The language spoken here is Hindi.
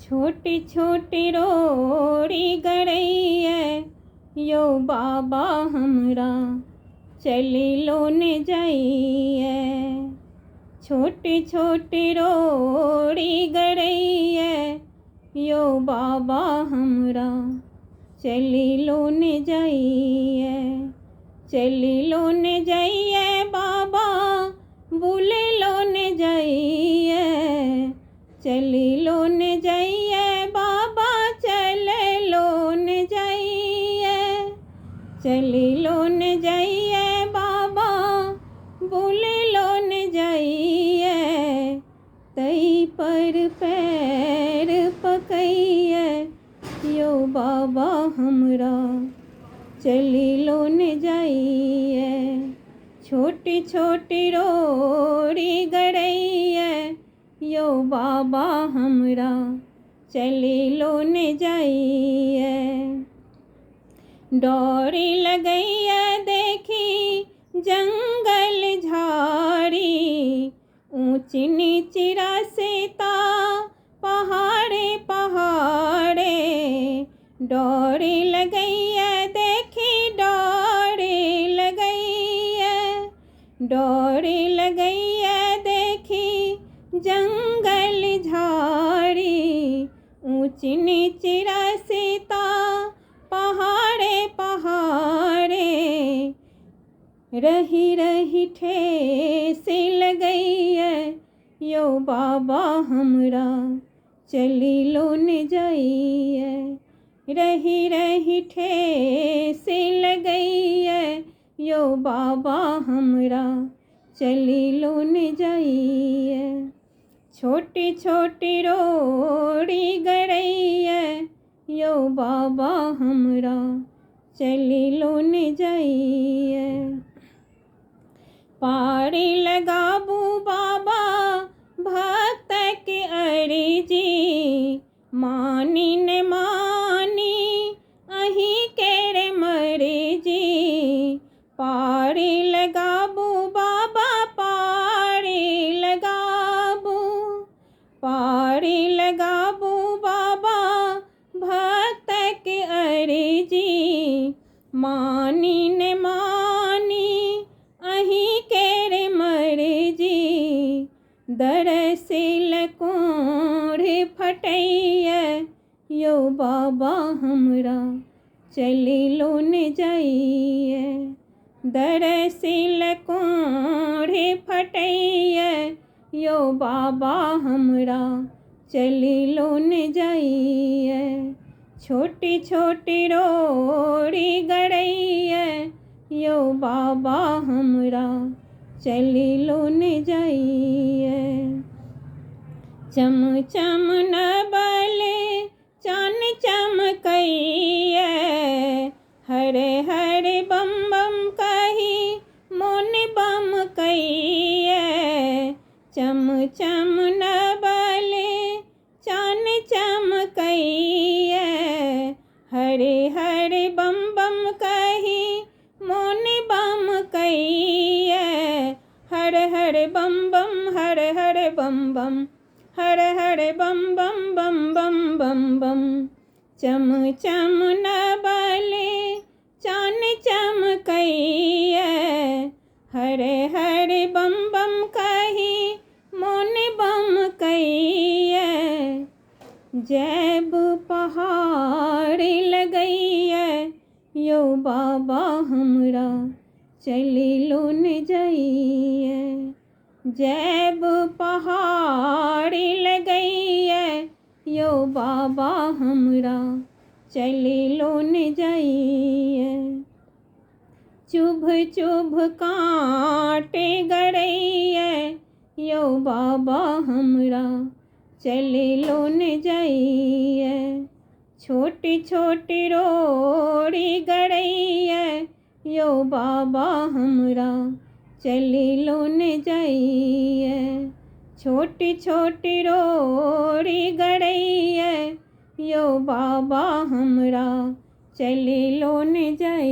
छोटी छोटी रोड़ी गड़ैया यो बाबा हमरा चली लो ने जाइए। छोटी छोटी रोड़ी गड़ैया यो बाबा हमरा चली लो ने जाइए। चली लो ने जाइए बाबा बुले लो ने जाइए। चली लो ने जाइए बाबा चले लो ने जाइए। चली लो ने जाइए बाबा बुले लो ने जाइए। तई पर पैर पकैया यो बाबा हमरा चली लो ने जाइए। छोटी छोटी रोड़ी गड़ैया यो बाबा हमरा चली लो ने जाइए। डोरी लगैया देखी जंगल झाड़ी ऊंची नीची रास्ता पहाड़े पहाड़े। डोरी लगैया देखी डोरी लगैया। डोरी लगैया देखी जंगल झाड़ी ऊंची नीची रास्ता पहाड़े पहाड़े। रही रही ठेस लगैया यो बाबा हमरा चली लो ने जाइए। रही रही ठेस लगैया यो बाबा हमरा चली लो ने जाइए। छोटी छोटी रोड़ी गड़ैया यो बाबा हमरा चली लो ने जाइए। पारी लगाबू बाबा भक्त के अर्जी मानी ने मानी अही केरे मर्जी। पारी लगाबू बाबा पारी लगाबू। पारी लगाबू बाबा भक्त के अर्जी मानी ने मानी अही केरे मर्जी। दरसिल कोढ़ फटैया यो बाबा हमरा चली लो ने जाइए। दरसिल कोढ़ फटैया यो बाबा हमरा चली लो ने जाइए। छोटी छोटी रोड़ी गड़ैया यो बाबा हमरा चली लो ने जाइए। चम चम नबले चान चमकैया हरे हरे बम बम कही मोन बम कैया। चम चम नबले चान चमकैया हरे हरे बम बम कही मोन बम कैया। हर हर बम बम हर हर बम बम हर हर बम बम बम बम बम बम। चम चम नबले चान चमकैया हरे हरे बम बम कही मोन बम कैया। जैब पहाड़ लगैया यो बाबा हमरा चली लो ने जाइए। जैब पहाड़ लगैया यो बाबा हमरा चली लो ने जाइए। चुभ चुभ कांटे गड़ैया यो बाबा हमरा चली लो ने जाइए। छोटी छोटी रोड़ी गड़ैया यो बाबा हमरा चली लो ने जाइए। छोटी छोटी रोड़ी गड़ैया यो बाबा हमरा चली लो ने जाइए।